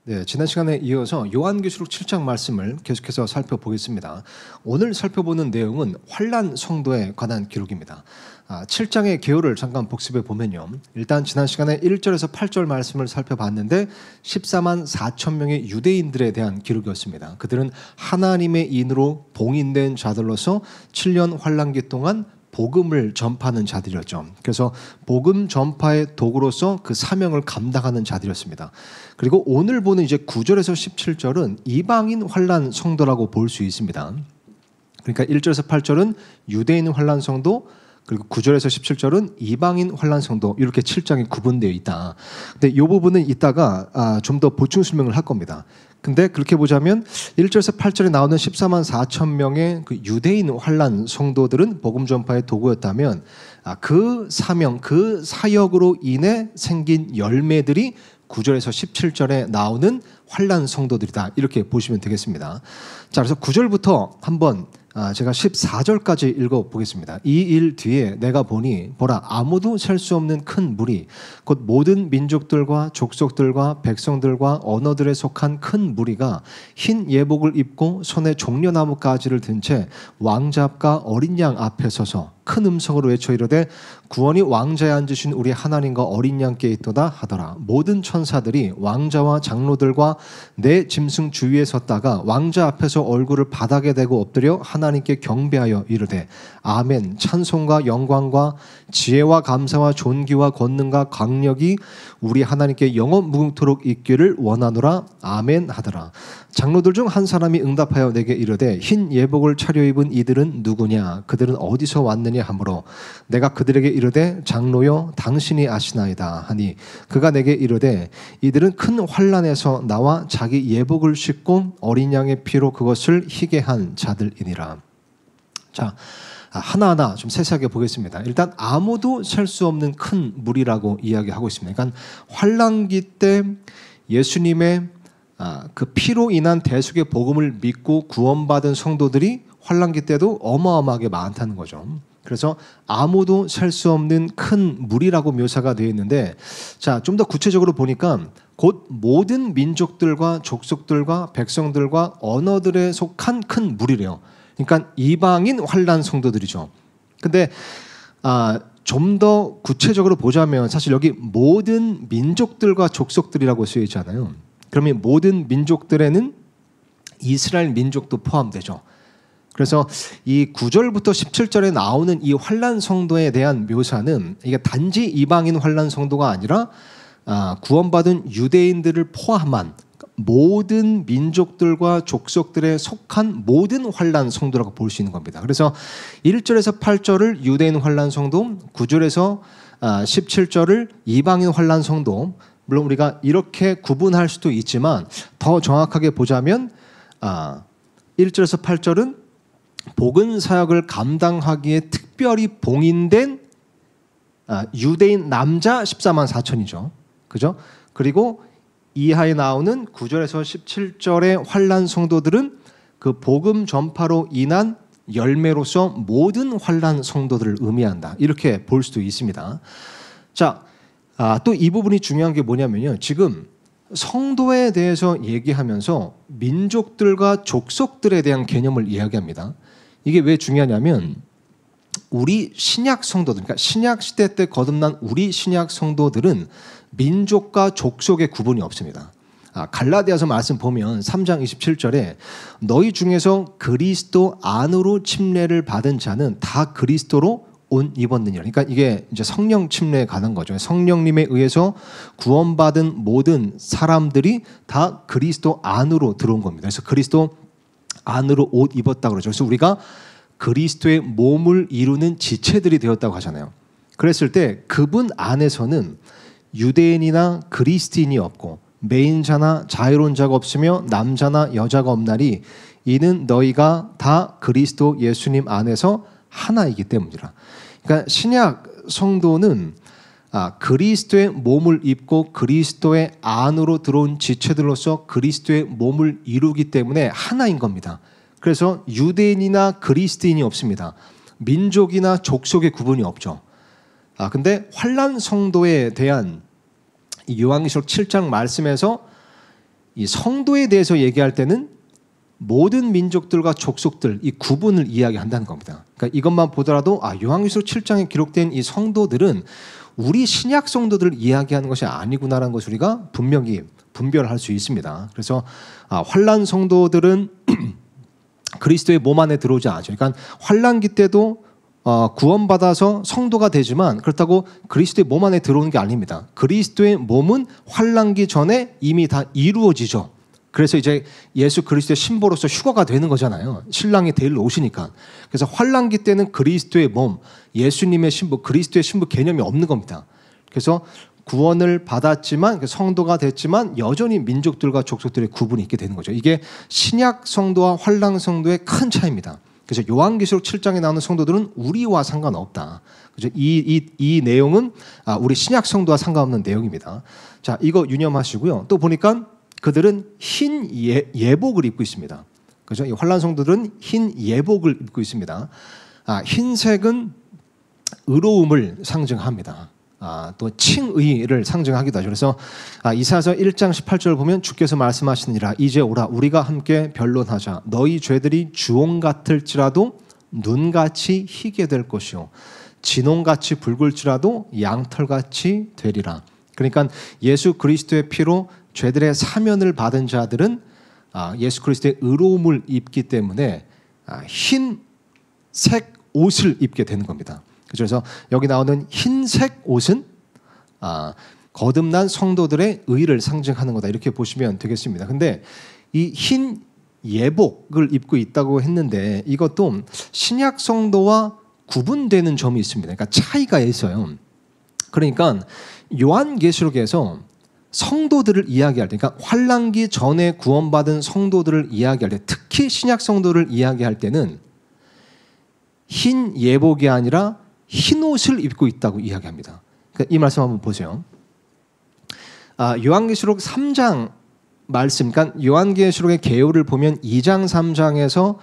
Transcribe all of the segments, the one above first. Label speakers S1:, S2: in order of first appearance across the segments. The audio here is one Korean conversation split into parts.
S1: 네, 지난 시간에 이어서 요한계시록 7장 말씀을 계속해서 살펴보겠습니다. 오늘 살펴보는 내용은 환난 성도에 관한 기록입니다. 7장의 개요를 잠깐 복습해 보면요. 일단 지난 시간에 1절에서 8절 말씀을 살펴봤는데 14만 4천 명의 유대인들에 대한 기록이었습니다. 그들은 하나님의 인으로 봉인된 자들로서 7년 환난기 동안 복음을 전파하는 자들이었죠. 그래서 복음 전파의 도구로서 그 사명을 감당하는 자들이었습니다. 그리고 오늘 보는 이제 9절에서 17절은 이방인 환난 성도라고 볼 수 있습니다. 그러니까 1절에서 8절은 유대인 환난 성도, 그리고 9절에서 17절은 이방인 환난 성도, 이렇게 7장이 구분되어 있다. 근데 이 부분은 이따가 좀 더 보충 설명을 할 겁니다. 근데 그렇게 보자면 1절에서 8절에 나오는 14만 4천 명의 그 유대인 환난 성도들은 복음 전파의 도구였다면 그 사명, 그 사역으로 인해 생긴 열매들이 9절에서 17절에 나오는 환난 성도들이다. 이렇게 보시면 되겠습니다. 자, 그래서 9절부터 한번 제가 14절까지 읽어보겠습니다. 이 일 뒤에 내가 보니 보라, 아무도 셀 수 없는 큰 무리, 곧 모든 민족들과 족속들과 백성들과 언어들에 속한 큰 무리가 흰 예복을 입고 손에 종려나무 가지를 든 채 왕자 앞과 어린 양 앞에 서서 큰 음성으로 외쳐 이르되 구원이 왕자에 앉으신 우리 하나님과 어린 양께 있도다 하더라. 모든 천사들이 왕자와 장로들과 내 짐승 주위에 섰다가 왕자 앞에서 얼굴을 바닥에 대고 엎드려 하나님께 경배하여 이르되 아멘. 찬송과 영광과 지혜와 감사와 존귀와 권능과 강력이 우리 하나님께 영원 무궁토록 있기를 원하노라. 아멘 하더라. 장로들 중 한 사람이 응답하여 내게 이르되 흰 예복을 차려입은 이들은 누구냐? 그들은 어디서 왔느냐 하므로 내가 그들에게 이르되 장로여 당신이 아시나이다 하니 그가 내게 이르되 이들은 큰 환난에서 나와 자기 예복을 씻고 어린 양의 피로 그것을 희게 한 자들이니라. 자, 하나하나 좀 세세하게 보겠습니다. 일단 아무도 셀 수 없는 큰 무리라고 이야기하고 있습니다. 그러니까 환난기 때 예수님의 그 피로 인한 대속의 복음을 믿고 구원받은 성도들이 환난기 때도 어마어마하게 많다는 거죠. 그래서 아무도 셀 수 없는 큰 무리라고 묘사가 되어 있는데, 자, 좀 더 구체적으로 보니까 곧 모든 민족들과 족속들과 백성들과 언어들에 속한 큰 무리래요. 그러니까 이방인 환난 성도들이죠. 근데 좀 더 구체적으로 보자면 사실 여기 모든 민족들과 족속들이라고 쓰여 있잖아요. 그러면 모든 민족들에는 이스라엘 민족도 포함되죠. 그래서 이 9절부터 17절에 나오는 이 환난 성도에 대한 묘사는 이게 단지 이방인 환난 성도가 아니라 구원받은 유대인들을 포함한 모든 민족들과 족속들에 속한 모든 환난 성도라고 볼 수 있는 겁니다. 그래서 1절에서 8절을 유대인 환난 성도, 9절에서 17절을 이방인 환난 성도, 물론 우리가 이렇게 구분할 수도 있지만 더 정확하게 보자면 1절에서 8절은 복음 사역을 감당하기에 특별히 봉인된 유대인 남자 14만 4천이죠. 그죠? 그리고 이하에 나오는 9절에서 17절의 환난 성도들은 그 복음 전파로 인한 열매로서 모든 환난 성도들을 의미한다. 이렇게 볼 수도 있습니다. 자, 또 이 부분이 중요한 게 뭐냐면요. 지금 성도에 대해서 얘기하면서 민족들과 족속들에 대한 개념을 이야기합니다. 이게 왜 중요하냐면 우리 신약 성도들, 그러니까 신약 시대 때 거듭난 우리 신약 성도들은 민족과 족속의 구분이 없습니다. 갈라디아서 말씀 보면 3장 27절에 너희 중에서 그리스도 안으로 침례를 받은 자는 다 그리스도로 옷 입었느니라. 그러니까 이게 이제 성령 침례에 관한 거죠. 성령님에 의해서 구원받은 모든 사람들이 다 그리스도 안으로 들어온 겁니다. 그래서 그리스도 안으로 옷 입었다 그러죠. 그래서 우리가 그리스도의 몸을 이루는 지체들이 되었다고 하잖아요. 그랬을 때 그분 안에서는 유대인이나 그리스도인이 없고 매인자나 자유로운 자가 없으며 남자나 여자가 없나니 이는 너희가 다 그리스도 예수님 안에서 하나이기 때문이라. 그러니까 신약 성도는 그리스도의 몸을 입고 그리스도의 안으로 들어온 지체들로서 그리스도의 몸을 이루기 때문에 하나인 겁니다. 그래서 유대인이나 그리스도인이 없습니다. 민족이나 족속의 구분이 없죠. 근데 환난 성도에 대한 요한계시록 7장 말씀에서 이 성도에 대해서 얘기할 때는 모든 민족들과 족속들 이 구분을 이야기한다는 겁니다. 그러니까 이것만 보더라도 요한계시록 7장에 기록된 이 성도들은 우리 신약 성도들을 이야기하는 것이 아니구나라는 것을 우리가 분명히 분별할 수 있습니다. 그래서 환난 성도들은 그리스도의 몸 안에 들어오지 않죠. 그러니까 환난기 때도 구원받아서 성도가 되지만 그렇다고 그리스도의 몸 안에 들어오는 게 아닙니다. 그리스도의 몸은 환난기 전에 이미 다 이루어지죠. 그래서 이제 예수 그리스도의 신부로서 휴거가 되는 거잖아요. 신랑이 데리러 오시니까. 그래서 환난기 때는 그리스도의 몸, 예수님의 신부, 그리스도의 신부 개념이 없는 겁니다. 그래서 구원을 받았지만 성도가 됐지만 여전히 민족들과 족속들의 구분이 있게 되는 거죠. 이게 신약 성도와 환난 성도의 큰 차이입니다. 그래서 요한계시록 7장에 나오는 성도들은 우리와 상관없다. 그래서 이 내용은 우리 신약 성도와 상관없는 내용입니다. 자, 이거 유념하시고요. 또 보니까 그들은 흰 예복을 입고 있습니다. 그죠? 이 환난 성도들은 흰 예복을 입고 있습니다. 흰색은 의로움을 상징합니다. 또 칭의를 상징하기도 하죠. 그래서 이사야서 1장 18절을 보면 주께서 말씀하시니라 이제 오라 우리가 함께 변론하자 너희 죄들이 주홍 같을지라도 눈같이 희게 될 것이요 진홍같이 붉을지라도 양털같이 되리라. 그러니까 예수 그리스도의 피로 죄들의 사면을 받은 자들은 예수 그리스도의 의로움을 입기 때문에 흰색 옷을 입게 되는 겁니다. 그래서 여기 나오는 흰색 옷은 거듭난 성도들의 의를 상징하는 거다 이렇게 보시면 되겠습니다. 근데 이 흰 예복을 입고 있다고 했는데 이것도 신약 성도와 구분되는 점이 있습니다. 그러니까 차이가 있어요. 그러니까 요한계시록에서 성도들을 이야기할 때, 그러니까 환난기 전에 구원받은 성도들을 이야기할 때, 특히 신약 성도를 이야기할 때는 흰 예복이 아니라 흰 옷을 입고 있다고 이야기합니다. 그러니까 이 말씀 한번 보세요. 요한계시록 3장 말씀, 그러니까 요한계시록의 개요를 보면 2장 3장에서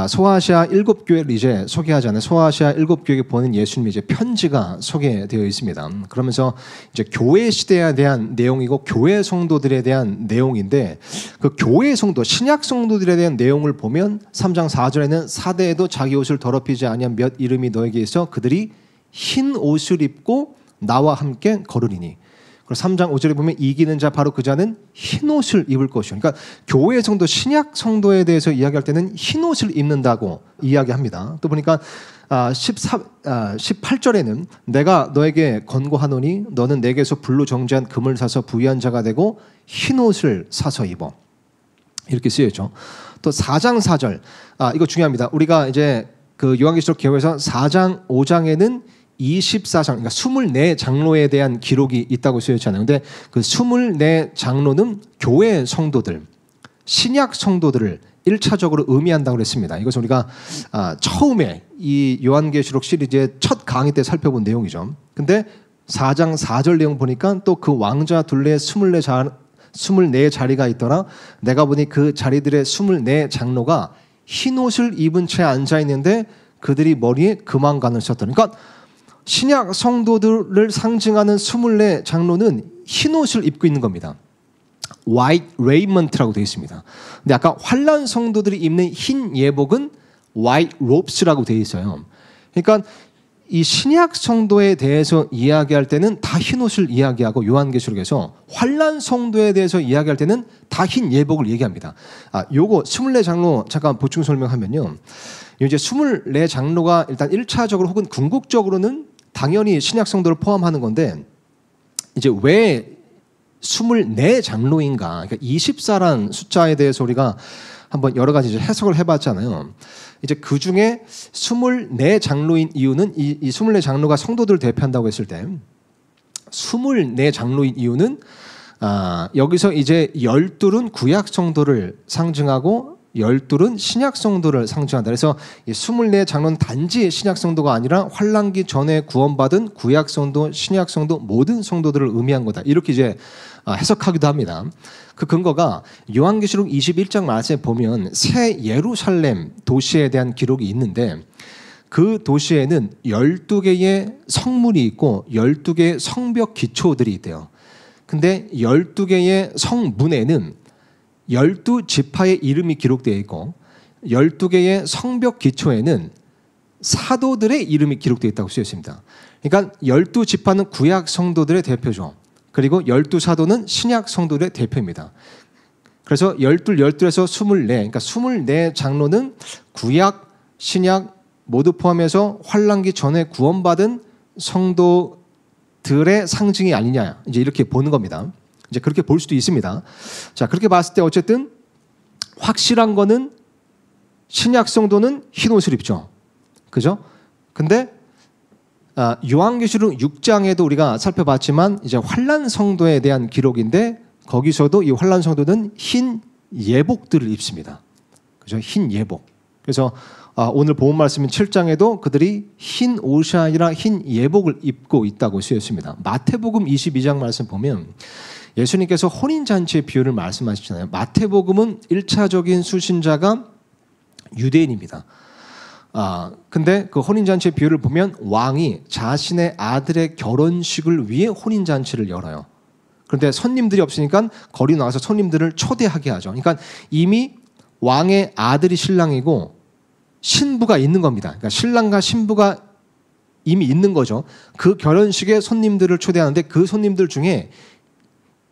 S1: 소아시아 7교회를 이제 소개하잖아요. 소아시아 7교회에 보낸 예수님의 이제 편지가 소개되어 있습니다. 그러면서 이제 교회 시대에 대한 내용이고 교회 성도들에 대한 내용인데 그 교회 성도, 신약 성도들에 대한 내용을 보면 3장 4절에는 사대에도 자기 옷을 더럽히지 아니한 몇 이름이 너에게 있어 그들이 흰 옷을 입고 나와 함께 걸으리니. 그리고 3장 5절에 보면 이기는 자 바로 그 자는 흰 옷을 입을 것이요. 그러니까 교회 성도, 신약 성도에 대해서 이야기할 때는 흰 옷을 입는다고 이야기합니다. 또 보니까 18절에는 내가 너에게 권고하노니 너는 내게서 불로 정죄한 금을 사서 부유한 자가 되고 흰 옷을 사서 입어. 이렇게 쓰여있죠. 또 4장 4절 이거 중요합니다. 우리가 이제 그 요한계시록 개요에서 4장 5장에는 24장, 그러니까 24장로에 대한 기록이 있다고 쓰여있잖아요. 근데 그 24장로는 교회 성도들, 신약 성도들을 1차적으로 의미한다고 그랬습니다. 이것은 우리가 처음에 이 요한계시록 시리즈의 첫 강의 때 살펴본 내용이죠. 근데 4장 4절 내용 보니까 또 그 왕자 둘레에 24자리가 있더라. 내가 보니 그 자리들의 24장로가 흰 옷을 입은 채 앉아있는데 그들이 머리에 금왕관을 썼더라. 그러니까 신약 성도들을 상징하는 24장로는 흰 옷을 입고 있는 겁니다. White raiment라고 되어 있습니다. 근데 아까 환난 성도들이 입는 흰 예복은 White robes라고 되어 있어요. 그러니까 이 신약 성도에 대해서 이야기할 때는 다 흰 옷을 이야기하고 요한계시록에서 환난 성도에 대해서 이야기할 때는 다 흰 예복을 얘기합니다. 요거 24장로 잠깐 보충 설명하면요. 이제 24장로가 일단 1차적으로 혹은 궁극적으로는 당연히 신약 성도를 포함하는 건데 이제 왜 24장로인가? 그러니까 24란 숫자에 대해서 우리가 한번 여러 가지 해석을 해봤잖아요. 이제 그 중에 24장로인 이유는 이 24장로가 성도들을 대표한다고 했을 때 24장로인 이유는 여기서 이제 12은 구약 성도를 상징하고 12은 신약 성도를 상징한다. 그래서 이 24장로는 단지 신약 성도가 아니라 환난기 전에 구원받은 구약 성도, 신약 성도 모든 성도들을 의미한 거다. 이렇게 이제 해석하기도 합니다. 그 근거가 요한계시록 21장 말씀에 보면 새 예루살렘 도시에 대한 기록이 있는데 그 도시에는 12개의 성문이 있고 12개의 성벽 기초들이 있대요. 근데 12개의 성문에는 12지파의 이름이 기록되어 있고 12개의 성벽 기초에는 사도들의 이름이 기록되어 있다고 쓰여 있습니다. 그러니까 12지파는 구약 성도들의 대표죠. 그리고 12사도는 신약 성도들의 대표입니다. 그래서 12에서 24, 그러니까 24 장로는 구약, 신약 모두 포함해서 환란기 전에 구원받은 성도들의 상징이 아니냐, 이제 이렇게 보는 겁니다. 이제 그렇게 볼 수도 있습니다. 자, 그렇게 봤을 때 어쨌든 확실한 거는 신약 성도는 흰 옷을 입죠. 그죠? 근데 요한계시록 6장에도 우리가 살펴봤지만 이제 환란 성도에 대한 기록인데 거기서도 이 환란 성도는 흰 예복들을 입습니다. 그죠? 흰 예복. 그래서 오늘 본 말씀인 7장에도 그들이 흰 옷이 아니라 흰 예복을 입고 있다고 쓰였습니다. 마태복음 22장 말씀 보면 예수님께서 혼인잔치의 비유를 말씀하시잖아요. 마태복음은 1차적인 수신자가 유대인입니다. 근데 그 혼인잔치의 비유를 보면 왕이 자신의 아들의 결혼식을 위해 혼인잔치를 열어요. 그런데 손님들이 없으니까 거리 나가서 손님들을 초대하게 하죠. 그러니까 이미 왕의 아들이 신랑이고 신부가 있는 겁니다. 그러니까 신랑과 신부가 이미 있는 거죠. 그 결혼식에 손님들을 초대하는데 그 손님들 중에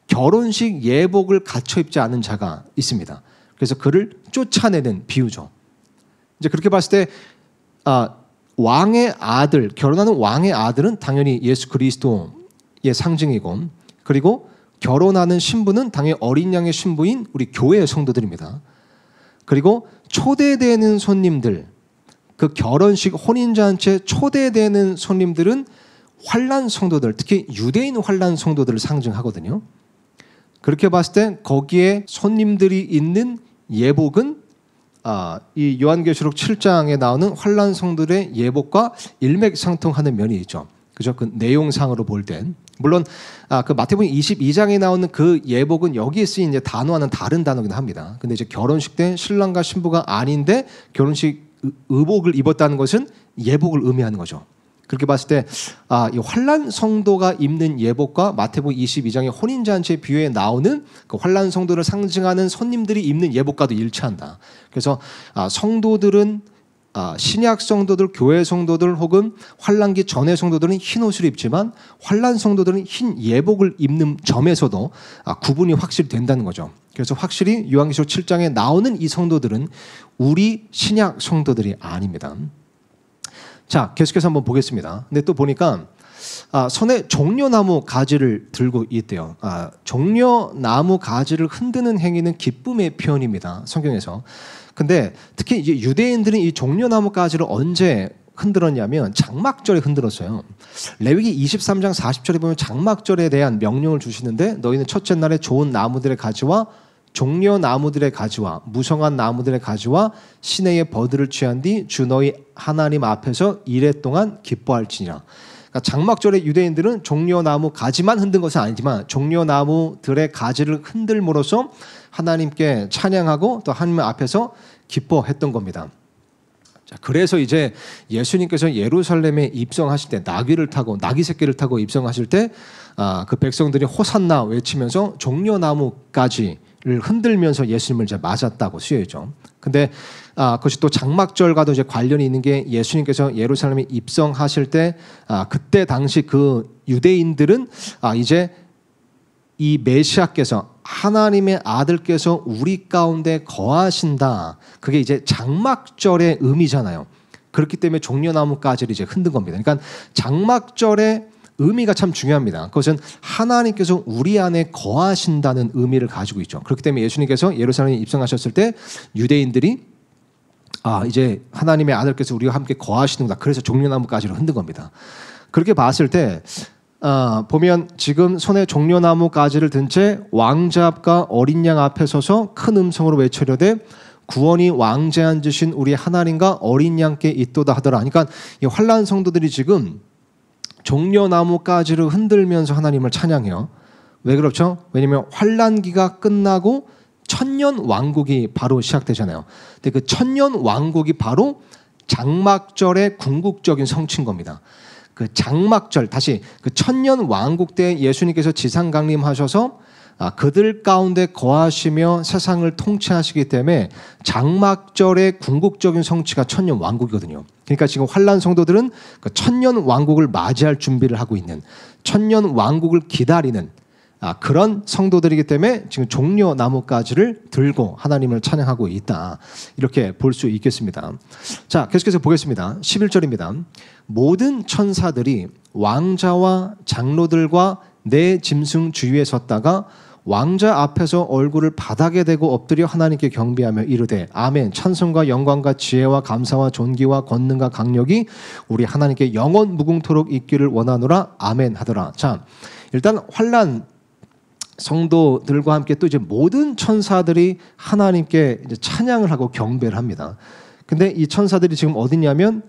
S1: 결혼식 예복을 갖춰 입지 않은 자가 있습니다. 그래서 그를 쫓아내는 비유죠. 이제 그렇게 봤을 때 왕의 아들, 결혼하는 왕의 아들은 당연히 예수 그리스도의 상징이고, 그리고 결혼하는 신부는 당연히 어린 양의 신부인 우리 교회의 성도들입니다. 그리고 초대되는 손님들, 그 결혼식 혼인잔치에 초대되는 손님들은 환란 성도들, 특히 유대인 환란 성도들을 상징하거든요. 그렇게 봤을 때 거기에 손님들이 있는 예복은 이 요한계시록 7장에 나오는 환란 성도들의 예복과 일맥상통하는 면이 있죠. 그죠? 그 내용상으로 볼 땐 물론 그 마태복음 22장에 나오는 그 예복은 여기에 쓰인 이제 단어와는 다른 단어긴 합니다. 근데 이제 결혼식 때 신랑과 신부가 아닌데 결혼식 의복을 입었다는 것은 예복을 의미하는 거죠. 그렇게 봤을 때 이 환란 성도가 입는 예복과 마태복음 22장의 혼인잔치의 비유에 나오는 그 환란 성도를 상징하는 손님들이 입는 예복과도 일치한다. 그래서 성도들은 신약 성도들, 교회 성도들 혹은 환란기 전의 성도들은 흰 옷을 입지만 환란 성도들은 흰 예복을 입는 점에서도 구분이 확실히 된다는 거죠. 그래서 확실히 요한계시록 7장에 나오는 이 성도들은 우리 신약 성도들이 아닙니다. 자, 계속해서 한번 보겠습니다. 근데 또 보니까 손에 종려나무 가지를 들고 있대요. 종려나무 가지를 흔드는 행위는 기쁨의 표현입니다. 성경에서. 근데 특히 이제 유대인들은 이 종려나무 가지를 언제 흔들었냐면 장막절에 흔들었어요. 레위기 23장 40절에 보면 장막절에 대한 명령을 주시는데 너희는 첫째 날에 좋은 나무들의 가지와 종려나무들의 가지와 무성한 나무들의 가지와 시내의 버들을 취한 뒤 주 너희 하나님 앞에서 이레 동안 기뻐할지니라. 그러니까 장막절에 유대인들은 종려나무 가지만 흔든 것은 아니지만 종려나무들의 가지를 흔들므로써 하나님께 찬양하고 또 하나님 앞에서 기뻐했던 겁니다. 자, 그래서 이제 예수님께서 예루살렘에 입성하실 때 나귀를 타고 나귀 새끼를 타고 입성하실 때 그 백성들이 호산나 외치면서 종려나무 가지를 흔들면서 예수님을 이제 맞았다고 쓰여있죠. 근데 그것이 또 장막절과도 이제 관련이 있는 게 예수님께서 예루살렘에 입성하실 때 그때 당시 그 유대인들은 이제 이 메시아께서 하나님의 아들께서 우리 가운데 거하신다. 그게 이제 장막절의 의미잖아요. 그렇기 때문에 종려나무 가지를 이제 흔든 겁니다. 그러니까 장막절의 의미가 참 중요합니다. 그것은 하나님께서 우리 안에 거하신다는 의미를 가지고 있죠. 그렇기 때문에 예수님께서 예루살렘에 입성하셨을 때 유대인들이 이제 하나님의 아들께서 우리와 함께 거하시는구나. 그래서 종려나무 가지를 흔든 겁니다. 그렇게 봤을 때 보면 지금 손에 종려나무 가지를 든 채 왕자 앞과 어린 양 앞에 서서 큰 음성으로 외치려되 구원이 왕좌에 앉으신 우리 하나님과 어린 양께 있도다 하더라. 그러니까 이 환란 성도들이 지금 종려나무 가지를 흔들면서 하나님을 찬양해요. 왜 그렇죠? 왜냐하면 환란기가 끝나고 천년 왕국이 바로 시작되잖아요. 근데 그 천년 왕국이 바로 장막절의 궁극적인 성취인 겁니다. 그 장막절, 다시 그 천년 왕국 때 예수님께서 지상 강림하셔서 그들 가운데 거하시며 세상을 통치하시기 때문에 장막절의 궁극적인 성취가 천년 왕국이거든요. 그러니까 지금 환난 성도들은 그 천년 왕국을 맞이할 준비를 하고 있는, 천년 왕국을 기다리는 그런 성도들이기 때문에 지금 종려 나뭇가지를 들고 하나님을 찬양하고 있다, 이렇게 볼 수 있겠습니다. 자, 계속해서 보겠습니다. 11절입니다. 모든 천사들이 왕자와 장로들과 내 짐승 주위에 섰다가 왕자 앞에서 얼굴을 바닥에 대고 엎드려 하나님께 경배하며 이르되 아멘. 찬송과 영광과 지혜와 감사와 존귀와 권능과 강력이 우리 하나님께 영원 무궁토록 있기를 원하노라. 아멘 하더라. 자, 일단 환난 성도들과 함께 또 이제 모든 천사들이 하나님께 이제 찬양을 하고 경배를 합니다. 근데 이 천사들이 지금 어디냐면,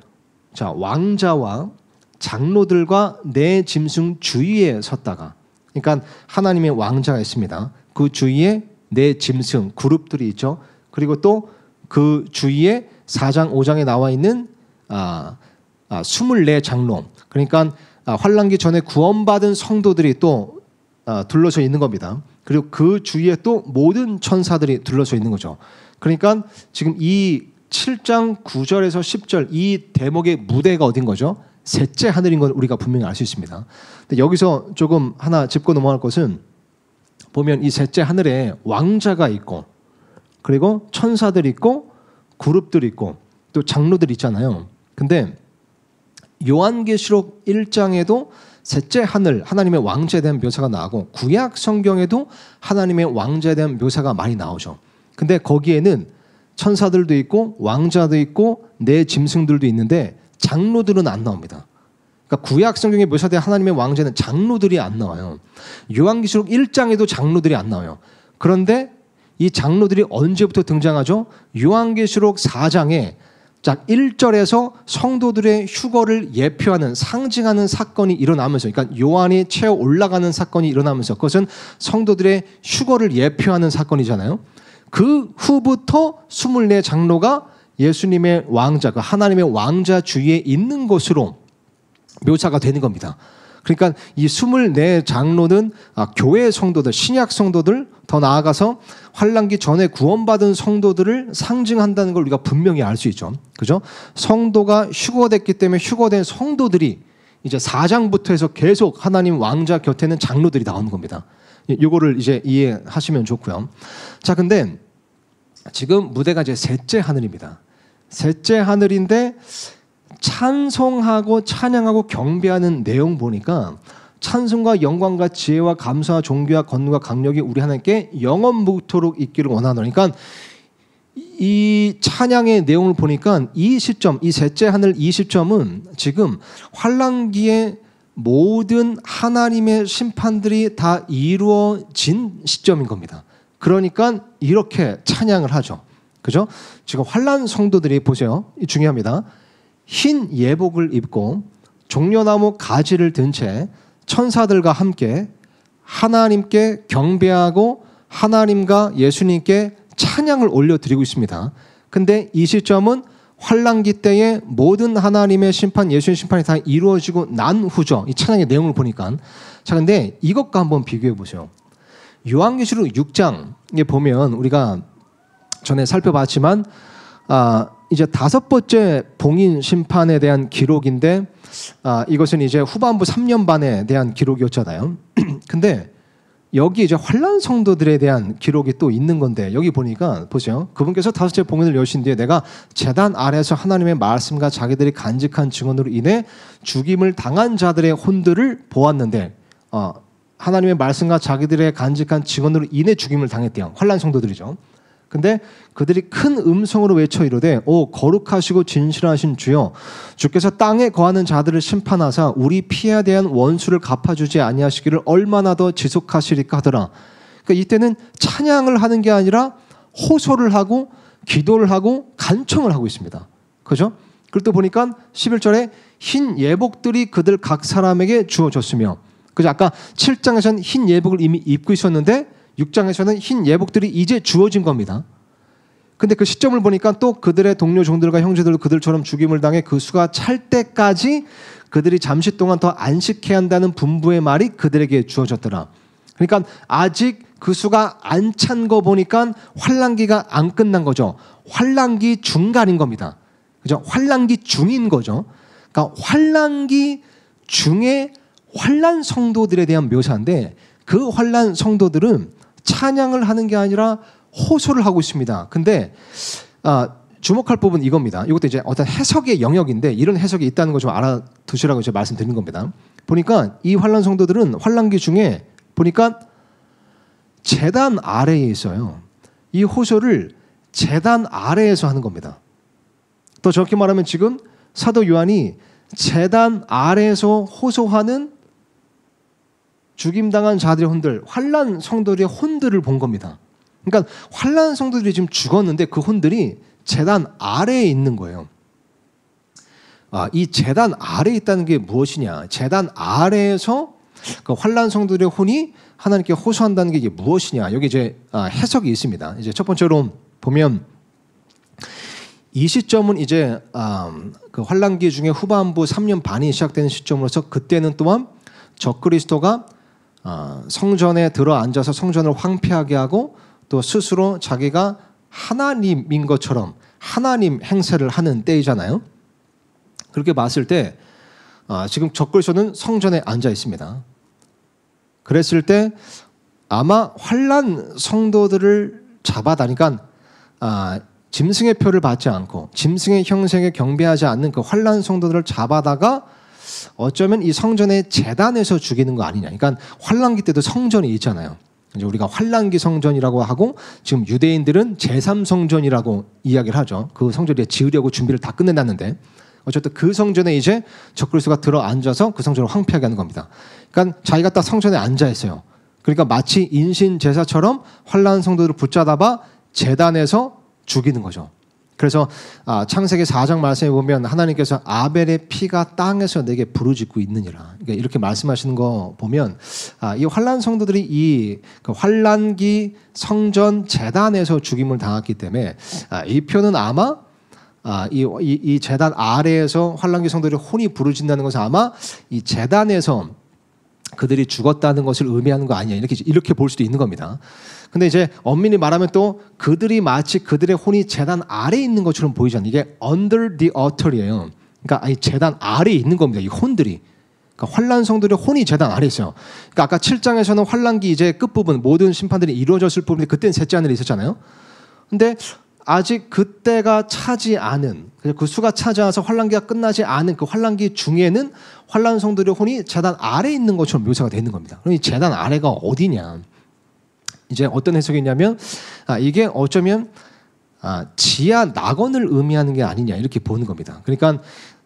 S1: 자, 왕자와 장로들과 내 짐승 주위에 섰다가, 그러니까 하나님의 왕자가 있습니다. 그 주위에 내 짐승 그룹들이 있죠. 그리고 또 그 주위에 4장 5장에 나와 있는 24장로, 그러니까 환난기 전에 구원받은 성도들이 또 둘러서 있는 겁니다. 그리고 그 주위에 또 모든 천사들이 둘러서 있는 거죠. 그러니까 지금 이 7장 9절에서 10절 이 대목의 무대가 어딘 거죠? 셋째 하늘인 건 우리가 분명히 알 수 있습니다. 근데 여기서 조금 하나 짚고 넘어갈 것은, 보면 이 셋째 하늘에 왕자가 있고, 그리고 천사들이 있고, 그룹들이 있고, 또 장로들이 있잖아요. 근데 요한계시록 1장에도 셋째 하늘, 하나님의 왕자에 대한 묘사가 나오고, 구약 성경에도 하나님의 왕자에 대한 묘사가 많이 나오죠. 근데 거기에는 천사들도 있고 왕자도 있고 내 짐승들도 있는데 장로들은 안 나옵니다. 그러니까 구약 성경에 묘사된 하나님의 왕자는 장로들이 안 나와요. 요한계시록 1장에도 장로들이 안 나와요. 그런데 이 장로들이 언제부터 등장하죠? 요한계시록 4장에 자 1절에서 성도들의 휴거를 예표하는, 상징하는 사건이 일어나면서, 그러니까 요한이 채워 올라가는 사건이 일어나면서, 그것은 성도들의 휴거를 예표하는 사건이잖아요. 그 후부터 24장로가 예수님의 왕자, 그 하나님의 왕자 주위에 있는 것으로 묘사가 되는 겁니다. 그러니까 이 24장로는 교회 성도들, 신약 성도들, 더 나아가서 환난기 전에 구원받은 성도들을 상징한다는 걸 우리가 분명히 알 수 있죠. 그죠? 성도가 휴거됐기 때문에 휴거된 성도들이 이제 4장부터 해서 계속 하나님 왕자 곁에는 장로들이 나오는 겁니다. 이거를 이제 이해하시면 좋고요. 자, 근데 지금 무대가 이제 셋째 하늘입니다. 셋째 하늘인데 찬송하고 찬양하고 경배하는 내용 보니까 찬송과 영광과 지혜와 감사와 존귀와 권능과 강력이 우리 하나님께 영원무토록 있기를 원하노라. 그러니까 이 찬양의 내용을 보니까 이 시점, 이 셋째 하늘 이 시점은 지금 환난기에 모든 하나님의 심판들이 다 이루어진 시점인 겁니다. 그러니까 이렇게 찬양을 하죠. 그죠? 지금 환난 성도들이 보세요. 중요합니다. 흰 예복을 입고 종려나무 가지를 든 채 천사들과 함께 하나님께 경배하고 하나님과 예수님께 찬양을 올려드리고 있습니다. 근데 이 시점은 환난기 때에 모든 하나님의 심판, 예수의 심판이 다 이루어지고 난 후죠. 이 찬양의 내용을 보니까. 자, 근데 이것과 한번 비교해 보세요. 요한계시록 6장에 보면 우리가 전에 살펴봤지만 이제 5번째 봉인 심판에 대한 기록인데 이것은 이제 후반부 3년 반에 대한 기록이었잖아요. 근데 여기 이제 환난 성도들에 대한 기록이 또 있는 건데, 여기 보니까 보세요. 그분께서 5째 봉인을 여신 뒤에 내가 제단 아래에서 하나님의 말씀과 자기들이 간직한 증언으로 인해 죽임을 당한 자들의 혼들을 보았는데, 하나님의 말씀과 자기들의 간직한 증언으로 인해 죽임을 당했대요. 환난 성도들이죠. 근데 그들이 큰 음성으로 외쳐 이르되 오 거룩하시고 진실하신 주여, 주께서 땅에 거하는 자들을 심판하사 우리 피에 대한 원수를 갚아주지 아니하시기를 얼마나 더 지속하시리까 하더라. 그러니까 이때는 찬양을 하는 게 아니라 호소를 하고 기도를 하고 간청을 하고 있습니다. 그죠? 그럴 때 보니까 11절에 흰 예복들이 그들 각 사람에게 주어졌으며, 그죠? 아까 7장에서는 흰 예복을 이미 입고 있었는데 6장에서는 흰 예복들이 이제 주어진 겁니다. 근데 그 시점을 보니까 또 그들의 동료 종들과 형제들도 그들처럼 죽임을 당해 그 수가 찰 때까지 그들이 잠시 동안 더 안식해야 한다는 분부의 말이 그들에게 주어졌더라. 그러니까 아직 그 수가 안 찬 거 보니까 환란기가 안 끝난 거죠. 환란기 중간인 겁니다. 그죠? 환란기 중인 거죠. 그러니까 환란기 중에 환란 성도들에 대한 묘사인데 그 환란 성도들은 찬양을 하는 게 아니라 호소를 하고 있습니다. 근데 주목할 부분 이겁니다. 이것도 이제 어떤 해석의 영역인데 이런 해석이 있다는 거 좀 알아두시라고 제가 말씀드리는 겁니다. 보니까 이 환란 성도들은 환란기 중에 보니까 제단 아래에 있어요. 이 호소를 제단 아래에서 하는 겁니다. 더 정확히 말하면 지금 사도 요한이 제단 아래에서 호소하는 죽임당한 자들의 혼들, 환란 성도들의 혼들을 본 겁니다. 그러니까 환란 성도들이 지금 죽었는데 그 혼들이 제단 아래에 있는 거예요. 이 제단 아래에 있다는 게 무엇이냐? 제단 아래에서 그 환란 성도들의 혼이 하나님께 호소한다는 게 이게 무엇이냐? 여기 이제 해석이 있습니다. 이제 첫 번째로 보면 이 시점은 이제 그 환란기 중에 후반부 3년 반이 시작되는 시점으로서 그때는 또한 적그리스도가 성전에 들어 앉아서 성전을 황폐하게 하고 또 스스로 자기가 하나님인 것처럼 하나님 행세를 하는 때이잖아요. 그렇게 봤을 때 지금 적그리스도는 성전에 앉아 있습니다. 그랬을 때 아마 환란 성도들을 잡아다니까 짐승의 표를 받지 않고 짐승의 형상에 경배하지 않는 그 환란 성도들을 잡아다가 어쩌면 이 성전의 제단에서 죽이는 거 아니냐. 그러니까 환란기 때도 성전이 있잖아요. 이제 우리가 환란기 성전이라고 하고 지금 유대인들은 제3성전이라고 이야기를 하죠. 그 성전에 지으려고 준비를 다 끝내놨는데 어쨌든 그 성전에 이제 적그리스도가 들어 앉아서 그 성전을 황폐하게 하는 겁니다. 그러니까 자기가 딱 성전에 앉아 있어요. 그러니까 마치 인신 제사처럼 환란 성도들을 붙잡아 제단에서 죽이는 거죠. 그래서 창세기 4장 말씀에 보면 하나님께서 아벨의 피가 땅에서 내게 부르짖고 있느니라. 그러니까 이렇게 말씀하시는 거 보면 이 환란 성도들이 이 그 환란기 성전 제단에서 죽임을 당했기 때문에 이 표는 아마 이 제단 아래에서 환란기 성도들의 혼이 부르짖는다는 것은 아마 이 제단에서 그들이 죽었다는 것을 의미하는 거 아니냐 이렇게 볼 수도 있는 겁니다. 근데 이제 엄밀히 말하면 또 그들이 마치 그들의 혼이 제단 아래에 있는 것처럼 보이잖아요. 이게 under the altar이에요. 그러니까 이 제단 아래에 있는 겁니다. 이 혼들이. 그러니까 환란 성도들의 혼이 제단 아래에 있어요. 그러니까 아까 7장에서는 환란기 이제 끝부분 모든 심판들이 이루어졌을 부분인데 그때는 셋째 하늘에 있었잖아요. 근데 아직 그때가 차지 않은 그 수가 차지해서 환란기가 끝나지 않은 그 환란기 중에는 환란 성도들의 혼이 제단 아래에 있는 것처럼 묘사가 되는 겁니다. 그럼 이 제단 아래가 어디냐? 이제 어떤 해석이 있냐면 이게 어쩌면 지하 낙원을 의미하는 게 아니냐 이렇게 보는 겁니다. 그러니까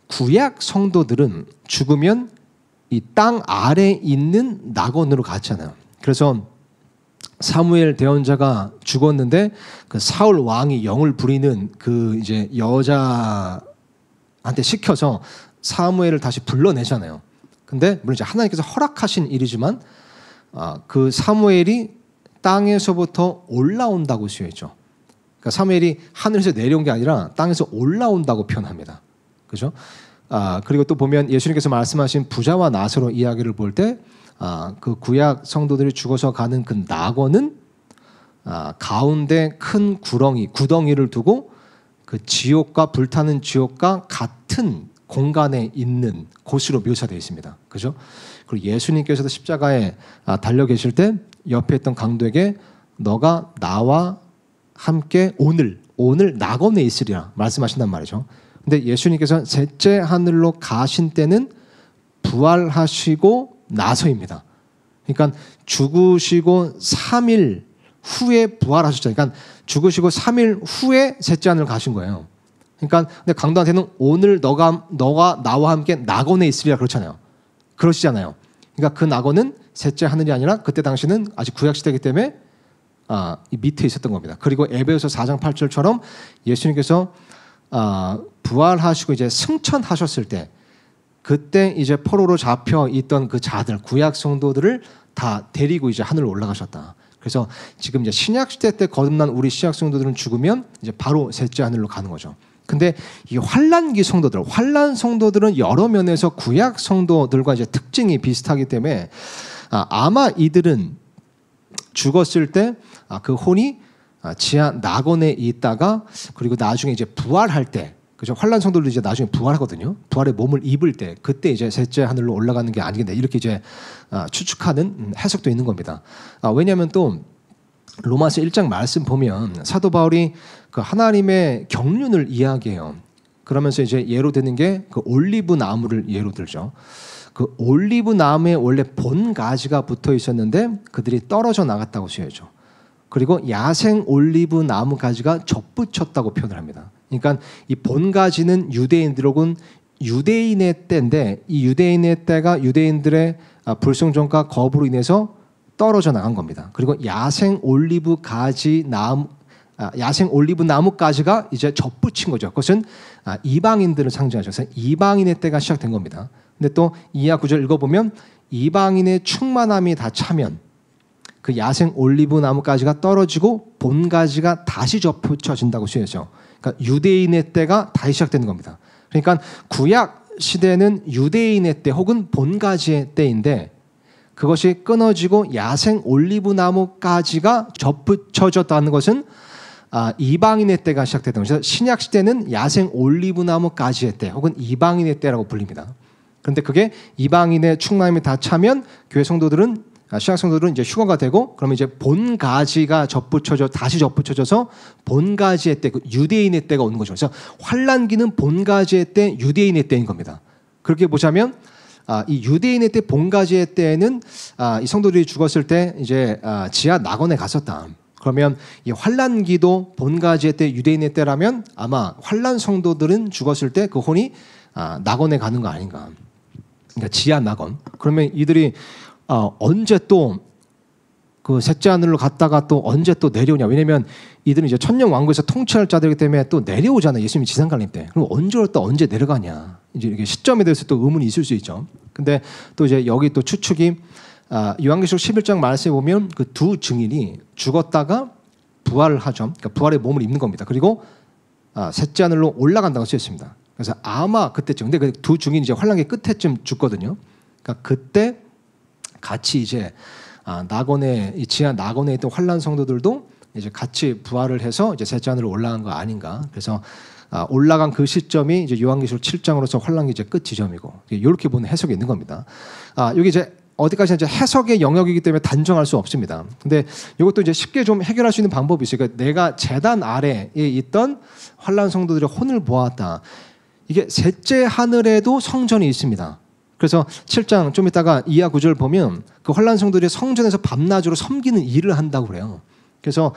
S1: 구약 성도들은 죽으면 이 땅 아래에 있는 낙원으로 갔잖아요. 그래서 사무엘 대언자가 죽었는데 그 사울 왕이 영을 부리는 그 이제 여자한테 시켜서 사무엘을 다시 불러내잖아요. 근데 물론 이제 하나님께서 허락하신 일이지만 그 사무엘이 땅에서부터 올라온다고 쓰여있죠. 그러니까 사무엘이 하늘에서 내려온 게 아니라 땅에서 올라온다고 표현합니다. 그죠? 그리고 또 보면 예수님께서 말씀하신 부자와 나사로 이야기를 볼 때 그 구약 성도들이 죽어서 가는 그 낙원은 가운데 큰 구덩이를 두고 그 지옥과 불타는 지옥과 같은 공간에 있는 곳으로 묘사되어 있습니다. 그죠? 그리고 예수님께서도 십자가에 달려 계실 때 옆에 있던 강도에게 너가 나와 함께 오늘 낙원에 있으리라 말씀하신단 말이죠. 근데 예수님께서 셋째 하늘로 가신 때는 부활하시고 나서입니다. 그러니까 죽으시고 3일 후에 부활하셨죠. 그러니까 죽으시고 3일 후에 셋째 하늘 가신 거예요. 그러니까 근데 강도한테는 오늘 너가 나와 함께 낙원에 있으리라 그렇잖아요. 그러시잖아요. 그러니까 그 낙원은 셋째 하늘이 아니라 그때 당시는 아직 구약 시대이기 때문에 이 밑에 있었던 겁니다. 그리고 에베소서 4장 8절처럼 예수님께서 부활하시고 이제 승천하셨을 때 그때 이제 포로로 잡혀 있던 그 자들 구약 성도들을 다 데리고 이제 하늘로 올라가셨다. 그래서 지금 이제 신약 시대 때 거듭난 우리 신약 성도들은 죽으면 이제 바로 셋째 하늘로 가는 거죠. 근데 이 환란기 성도들, 환란 성도들은 여러 면에서 구약 성도들과 이제 특징이 비슷하기 때문에 아마 이들은 죽었을 때 그 혼이 지하 낙원에 있다가 그리고 나중에 이제 부활할 때, 그죠? 환란 성도들 이제 나중에 부활하거든요. 부활의 몸을 입을 때, 그때 이제 셋째 하늘로 올라가는 게 아니겠냐, 이렇게 이제 추측하는 해석도 있는 겁니다. 왜냐하면 또 로마서 1장 말씀 보면 사도 바울이 그 하나님의 경륜을 이야기해요. 그러면서 이제 예로 드는 게 그 올리브 나무를 예로 들죠. 그 올리브 나무에 원래 본 가지가 붙어 있었는데 그들이 떨어져 나갔다고 쓰여져. 그리고 야생 올리브 나무 가지가 접붙였다고 표현을 합니다. 그러니까 이 본 가지는 유대인들하고는 유대인의 때인데, 이 유대인의 때가 유대인들의 불순종과 거부로 인해서 떨어져 나간 겁니다. 그리고 야생 올리브 나무 가지가 이제 접붙인 거죠. 그것은 이방인들을 상징하죠. 그래서 이방인의 때가 시작된 겁니다. 근데 또 이하 9절 읽어보면 이방인의 충만함이 다 차면 그 야생 올리브 나무 가지가 떨어지고 본 가지가 다시 접붙여진다고 쓰여져. 그러니까 유대인의 때가 다시 시작되는 겁니다. 그러니까 구약 시대는 유대인의 때 혹은 본 가지의 때인데 그것이 끊어지고 야생 올리브 나무 가지가 접붙여졌다는 것은 이방인의 때가 시작되던 것이죠. 신약 시대는 야생 올리브 나무 가지의 때 혹은 이방인의 때라고 불립니다. 그런데 그게 이방인의 충만함이 다 차면 교회 성도들은 신약 성도들은 이제 휴거가 되고, 그러면 이제 본 가지가 다시 접붙여져서 본 가지의 때, 그 유대인의 때가 오는 거죠. 그래서 환란기는 본 가지의 때, 유대인의 때인 겁니다. 그렇게 보자면 이 유대인의 때, 본 가지의 때에는 이 성도들이 죽었을 때 이제 지하 낙원에 갔었다. 그러면 이 환란기도 본 가지의 때, 유대인의 때라면 아마 환란 성도들은 죽었을 때 그 혼이 낙원에 가는 거 아닌가. 그러니까 지하 낙원. 그러면 이들이 언제 또 그 셋째 하늘로 갔다가 또 언제 또 내려오냐. 왜냐면 이들은 이제 천년 왕국에서 통치할 자들이기 때문에 또 내려오잖아요. 예수님이 지상갈림 때. 그럼 언제 올까 언제 내려가냐. 이제 이게 시점에 대해서 또 의문이 있을 수 있죠. 근데 또 이제 여기 또 추측이 요한계시록 11장 말씀에 보면 그 두 증인이 죽었다가 부활을 하죠. 그러니까 부활의 몸을 입는 겁니다. 그리고 셋째 하늘로 올라간다고 쓰였습니다. 그래서 아마 그때쯤, 근데 그 두 증인이 이제 환란기 끝에쯤 죽거든요. 그러니까 그때 같이 이제 지하 낙원에 있던 환란 성도들도 이제 같이 부활을 해서 이제 셋째 하늘로 올라간 거 아닌가. 그래서 올라간 그 시점이 이제 요한계시록 7장으로서 환란기 이제 끝 지점이고, 이렇게 보는 해석이 있는 겁니다. 여기 이제 어디까지 이제 해석의 영역이기 때문에 단정할 수 없습니다. 근데 이것도 이제 쉽게 좀 해결할 수 있는 방법이 있어요. 그러니까 내가 제단 아래에 있던 환란 성도들의 혼을 보았다. 이게 셋째 하늘에도 성전이 있습니다. 그래서 7장 좀 이따가 이하 9절 보면 그 환란 성도들이 성전에서 밤낮으로 섬기는 일을 한다고 그래요. 그래서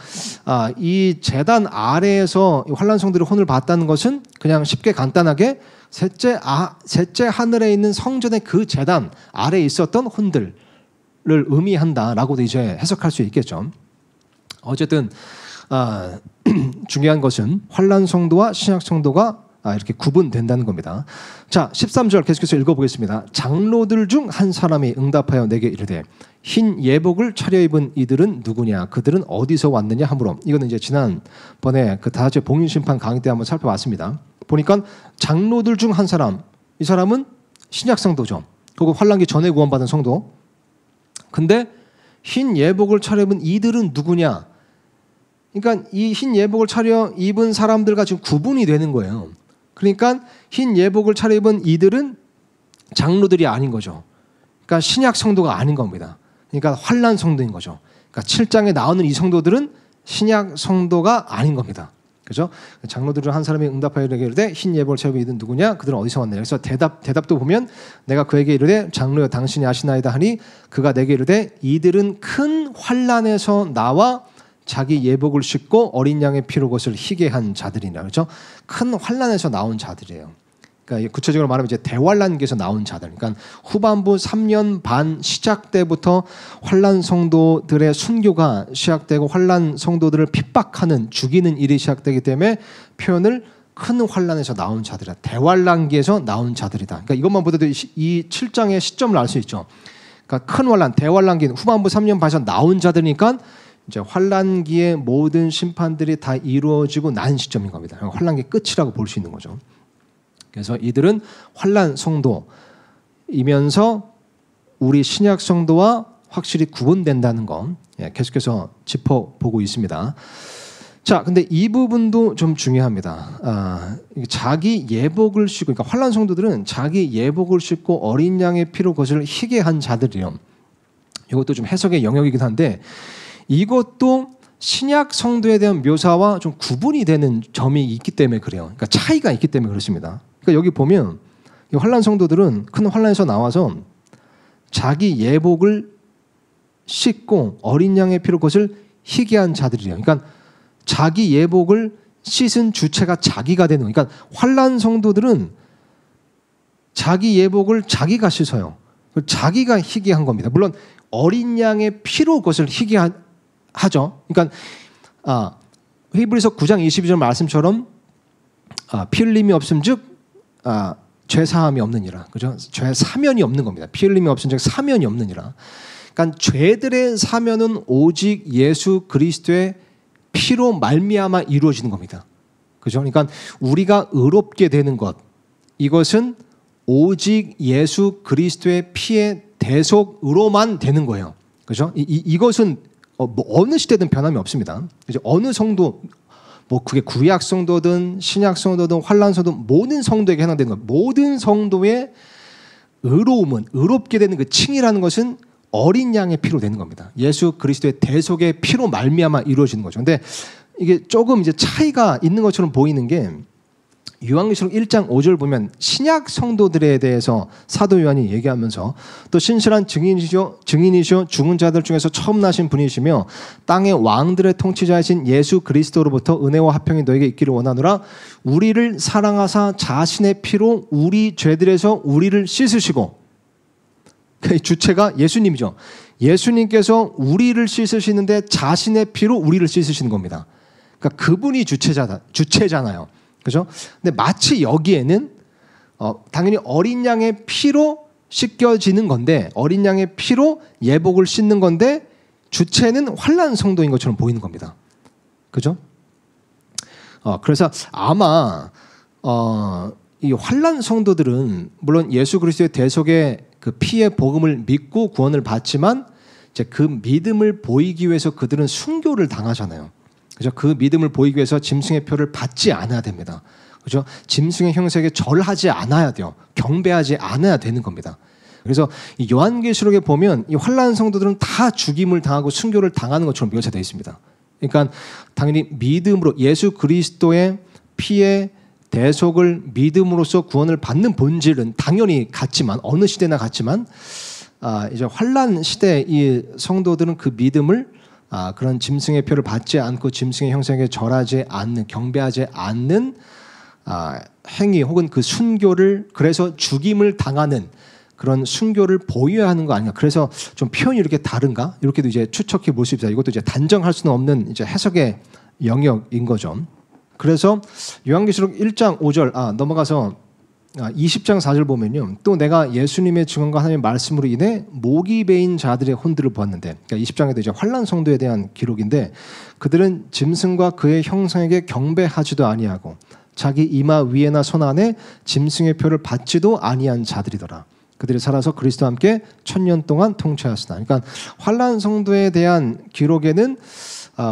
S1: 이 제단 아래에서 환란 성도들의 혼을 봤다는 것은 그냥 쉽게 간단하게 셋째 하늘에 있는 성전의 그 제단 아래에 있었던 혼들을 의미한다라고도 이제 해석할 수 있겠죠. 어쨌든 중요한 것은 환란 성도와 신약 성도가 이렇게 구분된다는 겁니다. 자, 13절 계속해서 읽어보겠습니다. 장로들 중 한 사람이 응답하여 내게 이르되 흰 예복을 차려입은 이들은 누구냐? 그들은 어디서 왔느냐 하므로. 이거는 이제 지난번에 그 다섯째 봉인심판 강의 때 한번 살펴봤습니다. 보니까 장로들 중 한 사람, 이 사람은 신약 성도죠. 그리고 환란기 전에 구원받은 성도. 근데 흰 예복을 차려입은 이들은 누구냐? 그러니까 이 흰 예복을 차려입은 사람들과 지금 구분이 되는 거예요. 그러니까 흰 예복을 차려입은 이들은 장로들이 아닌 거죠. 그러니까 신약 성도가 아닌 겁니다. 그러니까 환란 성도인 거죠. 그러니까 7장에 나오는 이 성도들은 신약 성도가 아닌 겁니다. 그죠? 장로들 중 한 사람이 응답하여 이르되 이르되 흰 예복을 차려입은 이들은 누구냐? 그들은 어디서 왔느냐? 그래서 대답도 보면 내가 그에게 이르되 장로여 당신이 아시나이다 하니 그가 내게 이르되 이들은 큰 환란에서 나와 자기 예복을 씻고 어린 양의 피로 그것을 희게 한 자들이라. 그렇죠? 큰 환란에서 나온 자들이에요. 그러니까 구체적으로 말하면 이제 대환란기에서 나온 자들. 그러니까 후반부 3년 반 시작 때부터 환란 성도들의 순교가 시작되고 환란 성도들을 핍박하는 죽이는 일이 시작되기 때문에 표현을 큰 환란에서 나온 자들이다. 대환란기에서 나온 자들이다. 그러니까 이것만 보더라도 이 7장의 시점을 알 수 있죠. 그러니까 큰 환란, 대환란기 후반부 3년 반에서 나온 자들이니까 이제 환란기의 모든 심판들이 다 이루어지고 난 시점인 겁니다. 환란기 끝이라고 볼 수 있는 거죠. 그래서 이들은 환란 성도이면서 우리 신약 성도와 확실히 구분된다는 것, 계속해서 짚어보고 있습니다. 자, 근데 이 부분도 좀 중요합니다. 자기 예복을 싣고, 그러니까 환난 성도들은 자기 예복을 싣고 어린 양의 피로 그것을 희게 한 자들이요. 이것도 좀 해석의 영역이긴 한데 이것도 신약 성도에 대한 묘사와 좀 구분이 되는 점이 있기 때문에 그래요. 그러니까 차이가 있기 때문에 그렇습니다. 그러니까 여기 보면 이 환난 성도들은 큰 환난에서 나와서 자기 예복을 씻고 어린 양의 피로 그것을 희게 한 자들이에요. 그러니까 자기 예복을 씻은 주체가 자기가 되는 거예요. 그러니까 환난 성도들은 자기 예복을 자기가 씻어요. 자기가 희게 한 겁니다. 물론 어린 양의 피로 그것을 희게 하죠. 그러니까 히브리서 9장 22절 말씀처럼 피 흘림이 없음즉 죄 사함이 없느니라. 그죠? 죄 사면이 없는 겁니다. 피 흘림이 없음즉 사면이 없느니라. 그러니까 죄들의 사면은 오직 예수 그리스도의 피로 말미암아 이루어지는 겁니다. 그죠? 그러니까 우리가 의롭게 되는 것, 이것은 오직 예수 그리스도의 피의 대속으로만 되는 거예요. 그죠? 이것은 어느 시대든 변함이 없습니다. 그죠? 어느 성도, 그게 구약 성도든 신약 성도든 환난 성도 모든 성도에게 해당되는 것, 모든 성도의 의로움은 의롭게 되는 그 칭이라는 것은 어린 양의 피로 되는 겁니다. 예수 그리스도의 대속의 피로 말미암아 이루어지는 거죠. 근데 이게 조금 이제 차이가 있는 것처럼 보이는 게 요한계시록 1장 5절 보면 신약 성도들에 대해서 사도 요한이 얘기하면서 또 신실한 증인이시오 죽은 자들 중에서 처음 나신 분이시며 땅의 왕들의 통치자이신 예수 그리스도로부터 은혜와 화평이 너에게 있기를 원하노라. 우리를 사랑하사 자신의 피로 우리 죄들에서 우리를 씻으시고, 그 주체가 예수님이죠. 예수님께서 우리를 씻으시는데 자신의 피로 우리를 씻으시는 겁니다. 그러니까 그분이 주체잖아요. 그죠? 근데 마치 여기에는 당연히 어린 양의 피로 씻겨지는 건데, 어린 양의 피로 예복을 씻는 건데 주체는 환난 성도인 것처럼 보이는 겁니다. 그죠? 그래서 아마 이 환난 성도들은 물론 예수 그리스도의 대속의 그 피의 복음을 믿고 구원을 받지만 이제 그 믿음을 보이기 위해서 그들은 순교를 당하잖아요. 그죠? 그 믿음을 보이기 위해서 짐승의 표를 받지 않아야 됩니다. 그죠? 짐승의 형상에 절하지 않아야 돼요. 경배하지 않아야 되는 겁니다. 그래서 이 요한계시록에 보면 이 환난 성도들은 다 죽임을 당하고 순교를 당하는 것처럼 묘사되어 있습니다. 그러니까 당연히 믿음으로 예수 그리스도의 피의 대속을 믿음으로써 구원을 받는 본질은 당연히 같지만, 어느 시대나 같지만 이제 환난 시대 이 성도들은 그 믿음을 그런 짐승의 표를 받지 않고 짐승의 형상에 절하지 않는, 경배하지 않는 행위 혹은 그 순교를, 그래서 죽임을 당하는 그런 순교를 보여야 하는 거 아닌가. 그래서 좀 표현이 이렇게 다른가? 이렇게도 이제 추측해 볼 수 있습니다. 이것도 이제 단정할 수는 없는 이제 해석의 영역인 거죠. 그래서 요한계시록 1장 5절 넘어가서 20장 4절 보면요. 또 내가 예수님의 증언과 하나님의 말씀으로 인해 목이 베인 자들의 혼들을 보았는데, 그러니까 20장에도 이제 환난 성도에 대한 기록인데, 그들은 짐승과 그의 형상에게 경배하지도 아니하고 자기 이마 위에나 손 안에 짐승의 표를 받지도 아니한 자들이더라. 그들이 살아서 그리스도와 함께 1000년 동안 통치하였으나. 그러니까 환난 성도에 대한 기록에는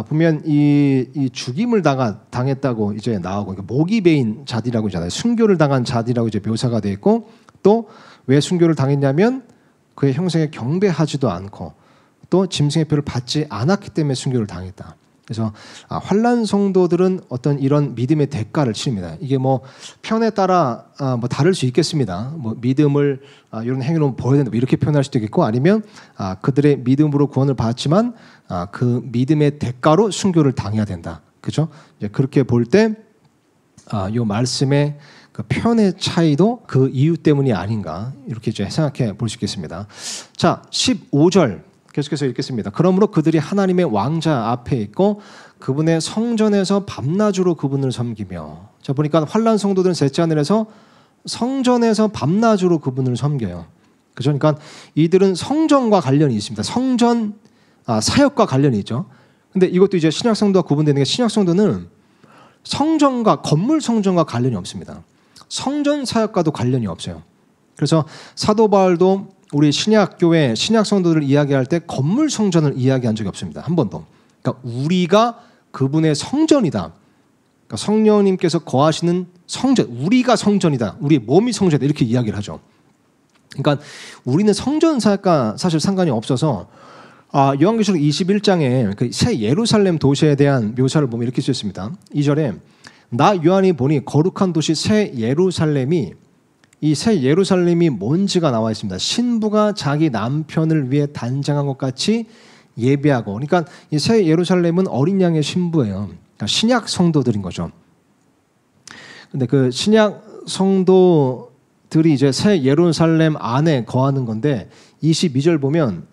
S1: 보면 이 죽임을 당했다고 이제 나오고, 그러니까 목이 베인 자들이라고 있잖아요. 순교를 당한 자들이라고 이제 묘사가 되어 있고, 또 왜 순교를 당했냐면 그의 형상에 경배하지도 않고 또 짐승의 표를 받지 않았기 때문에 순교를 당했다. 그래서 환난 성도들은 어떤 이런 믿음의 대가를 치릅니다. 이게 뭐 편에 따라 뭐 다를 수 있겠습니다. 뭐 믿음을 이런 행위로 보여야 된다, 이렇게 표현할 수도 있겠고, 아니면 그들의 믿음으로 구원을 받았지만 그 믿음의 대가로 순교를 당해야 된다. 그죠? 이제 그렇게 볼 때 이 말씀의 그 표현의 차이도 그 이유 때문이 아닌가, 이렇게 이제 생각해 볼 수 있겠습니다. 자, 15절. 계속해서 읽겠습니다. 그러므로 그들이 하나님의 왕자 앞에 있고 그분의 성전에서 밤낮으로 그분을 섬기며. 자, 보니까 환난 성도들은 셋째 하늘에서 성전에서 밤낮으로 그분을 섬겨요. 그죠? 그러니까 이들은 성전과 관련이 있습니다. 성전 사역과 관련이 있죠. 근데 이것도 이제 신약 성도와 구분되는 게, 신약 성도는 성전과, 건물 성전과 관련이 없습니다. 성전 사역과도 관련이 없어요. 그래서 사도 바울도 우리 신약교회 신약 성도들을 이야기할 때 건물 성전을 이야기한 적이 없습니다. 한 번도. 그러니까 우리가 그분의 성전이다. 그러니까 성령님께서 거하시는 성전, 우리가 성전이다. 우리 몸이 성전이다. 이렇게 이야기를 하죠. 그러니까 우리는 성전사가 사실 상관이 없어서 요한계시록 21장에 그 새 예루살렘 도시에 대한 묘사를 보면 이렇게 쓰였습니다. 2절에 나 요한이 보니 거룩한 도시 새 예루살렘이, 이 새 예루살렘이 뭔지가 나와 있습니다. 신부가 자기 남편을 위해 단장한 것 같이 예배하고. 그러니까 이 새 예루살렘은 어린 양의 신부예요. 그러니까 신약 성도들인 거죠. 근데 그 신약 성도들이 이제 새 예루살렘 안에 거하는 건데 22절 보면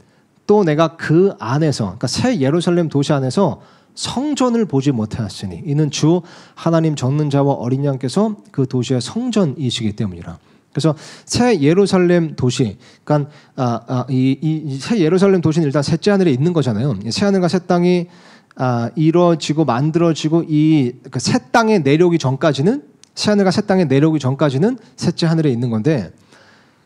S1: 또 내가 그 안에서, 그러니까 새 예루살렘 도시 안에서 성전을 보지 못하였으니 이는 주 하나님 전는 자와 어린 양께서 그 도시의 성전이시기 때문이라. 그래서 새 예루살렘 도시, 그러니까 이 새 예루살렘 도시는 일단 셋째 하늘에 있는 거잖아요. 새 하늘과 새 땅이 이루어지고 만들어지고 이 새 땅에 내려오기 전까지는, 새 하늘과 새 땅에 내려오기 전까지는 셋째 하늘에 있는 건데,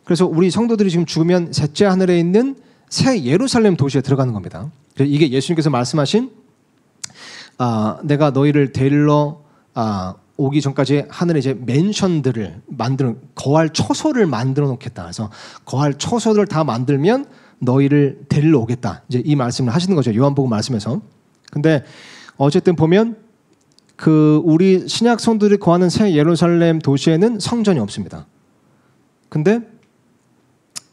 S1: 그래서 우리 성도들이 지금 죽으면 셋째 하늘에 있는 새 예루살렘 도시에 들어가는 겁니다. 이게 예수님께서 말씀하신 내가 너희를 데리러 오기 전까지 하늘에 이제 맨션들을 만드는, 거할 초소를 만들어 놓겠다. 그래서 거할 초소들을 다 만들면 너희를 데리러 오겠다. 이제 이 말씀을 하시는 거죠. 요한복음 말씀에서. 근데 어쨌든 보면 그 우리 신약 성도들이 거하는 새 예루살렘 도시에는 성전이 없습니다. 근데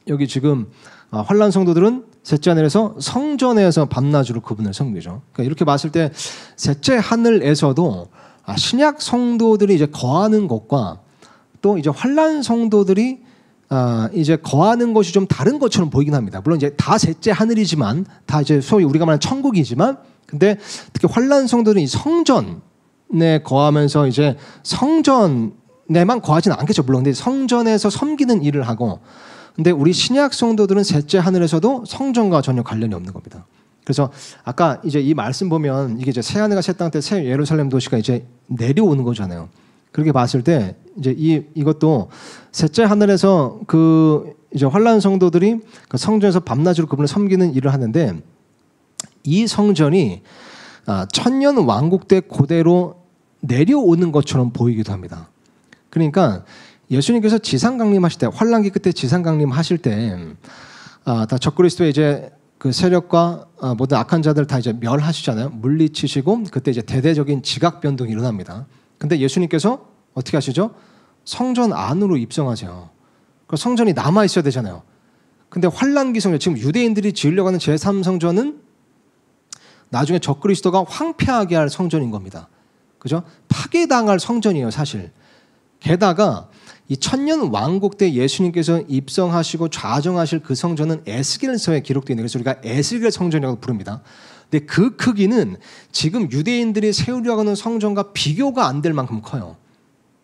S1: 여기 지금 환란 성도들은 셋째 하늘에서 성전에서 밤낮으로 그분을 섬기죠. 그러니까 이렇게 봤을 때 셋째 하늘에서도 신약 성도들이 이제 거하는 것과 또 이제 환란 성도들이 이제 거하는 것이 좀 다른 것처럼 보이긴 합니다. 물론 이제 다 셋째 하늘이지만, 다 이제 소위 우리가 말하는 천국이지만, 근데 특히 환란 성도들은 이 성전에 거하면서 이제 성전에만 거하지는 않겠죠. 물론 근데 성전에서 섬기는 일을 하고, 근데 우리 신약 성도들은 셋째 하늘에서도 성전과 전혀 관련이 없는 겁니다. 그래서 아까 이제 이 말씀 보면 이게 이제 새 하늘과 새 땅 때 새 예루살렘 도시가 이제 내려오는 거잖아요. 그렇게 봤을 때 이제 이것도 셋째 하늘에서 그 이제 환란 성도들이 그 성전에서 밤낮으로 그분을 섬기는 일을 하는데, 이 성전이 천년 왕국 때 그대로 내려오는 것처럼 보이기도 합니다. 그러니까 예수님께서 지상 강림하실 때, 환란기 끝에 지상 강림하실 때 다 적그리스도의 이제 그 세력과 모든 악한 자들 다 이제 멸하시잖아요. 물리치시고 그때 이제 대대적인 지각 변동이 일어납니다. 근데 예수님께서 어떻게 하시죠? 성전 안으로 입성하세요. 그 성전이 남아 있어야 되잖아요. 근데 환란기 성전, 지금 유대인들이 지으려고 하는 제3성전은 나중에 적그리스도가 황폐하게 할 성전인 겁니다. 그죠? 파괴당할 성전이에요, 사실. 게다가 이 천년 왕국 때 예수님께서 입성하시고 좌정하실 그 성전은 에스겔서에 기록되어 있는, 그래서 우리가 에스겔 성전이라고 부릅니다. 근데 그 크기는 지금 유대인들이 세우려고 하는 성전과 비교가 안 될 만큼 커요.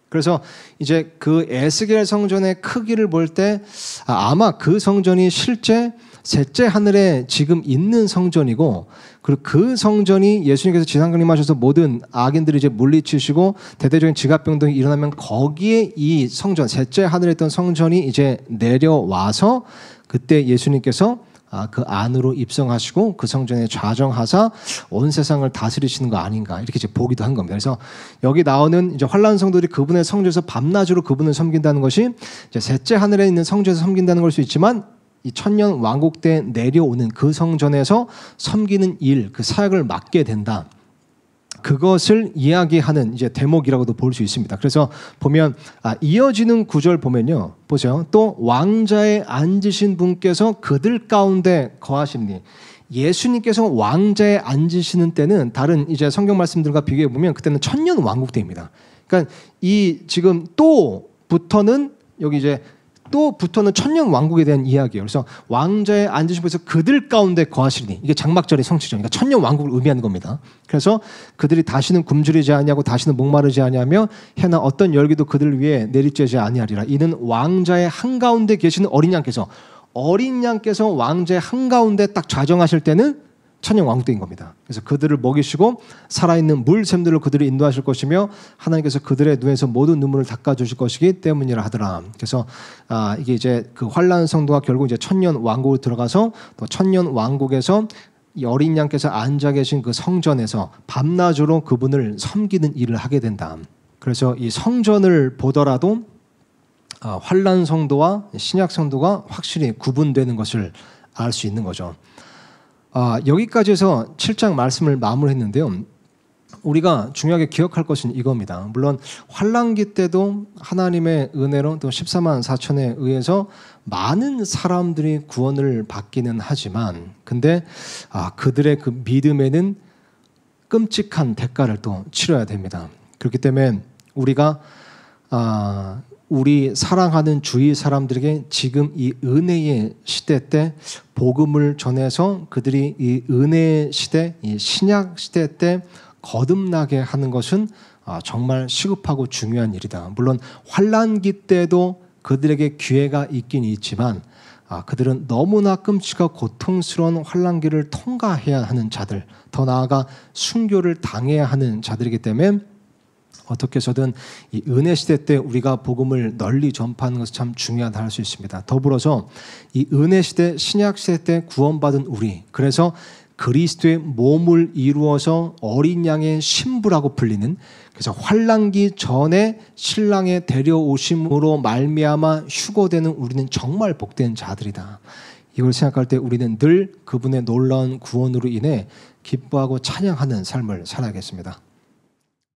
S1: 그래서 이제 그 에스겔 성전의 크기를 볼 때 아마 그 성전이 실제 셋째 하늘에 지금 있는 성전이고, 그리고 그 성전이 예수님께서 지상 강림하셔서 모든 악인들이 이제 물리치시고 대대적인 지각병동이 일어나면 거기에 이 성전, 셋째 하늘에 있던 성전이 이제 내려와서 그때 예수님께서 그 안으로 입성하시고 그 성전에 좌정하사 온 세상을 다스리시는 거 아닌가, 이렇게 이제 보기도 한 겁니다. 그래서 여기 나오는 이제 환란 성도들이 그분의 성전에서 밤낮으로 그분을 섬긴다는 것이 이제 셋째 하늘에 있는 성전에서 섬긴다는 걸 수 있지만, 이 천년 왕국 때 내려오는 그 성전에서 섬기는 일, 그 사역을 맡게 된다. 그것을 이야기하는 이제 대목이라고도 볼 수 있습니다. 그래서 보면 이어지는 구절 보면요, 보세요. 또 왕자에 앉으신 분께서 그들 가운데 거하시니, 예수님께서 왕자에 앉으시는 때는 다른 이제 성경 말씀들과 비교해 보면 그때는 천년 왕국 때입니다. 그러니까 이 지금 또부터는 여기 이제 또부터는 천년 왕국에 대한 이야기예요. 그래서 왕자에 앉으신 분께서 그들 가운데 거하시니, 이게 장막절의 성취죠. 그러니까 천년 왕국을 의미하는 겁니다. 그래서 그들이 다시는 굶주리지 아니하고 다시는 목마르지 아니하며 해나 어떤 열기도 그들 위에 내리쬐지 아니하리라. 이는 왕자의 한가운데 계시는 어린 양께서 왕자의 한가운데 딱 좌정하실 때는 천년 왕국인 겁니다. 그래서 그들을 먹이시고 살아있는 물샘들로 그들을 인도하실 것이며 하나님께서 그들의 눈에서 모든 눈물을 닦아주실 것이기 때문이라 하더라. 그래서 이게 이제 그 환란 성도가 결국 이제 천년 왕국으로 들어가서 또 천년 왕국에서 이 어린 양께서 앉아 계신 그 성전에서 밤낮으로 그분을 섬기는 일을 하게 된다. 그래서 이 성전을 보더라도 환란 성도와 신약 성도가 확실히 구분되는 것을 알 수 있는 거죠. 여기까지 해서 7장 말씀을 마무리했는데요. 우리가 중요하게 기억할 것은 이겁니다. 물론 환란기 때도 하나님의 은혜로 또 14만 4천에 의해서 많은 사람들이 구원을 받기는 하지만 근데 그들의 그 믿음에는 끔찍한 대가를 또 치러야 됩니다. 그렇기 때문에 우리가 우리 사랑하는 주위 사람들에게 지금 이 은혜의 시대 때 복음을 전해서 그들이 이 은혜의 시대, 이 신약 시대 때 거듭나게 하는 것은 정말 시급하고 중요한 일이다. 물론 환난기 때도 그들에게 기회가 있긴 있지만 그들은 너무나 끔찍하고 고통스러운 환난기를 통과해야 하는 자들, 더 나아가 순교를 당해야 하는 자들이기 때문에 어떻게 해서든 이 은혜 시대 때 우리가 복음을 널리 전파하는 것이 참 중요하다 할 수 있습니다. 더불어서 이 은혜 시대, 신약 시대 때 구원받은 우리, 그래서 그리스도의 몸을 이루어서 어린 양의 신부라고 불리는, 그래서 환난기 전에 신랑의 데려오심으로 말미암아 휴거되는 우리는 정말 복된 자들이다. 이걸 생각할 때 우리는 늘 그분의 놀라운 구원으로 인해 기뻐하고 찬양하는 삶을 살아야겠습니다.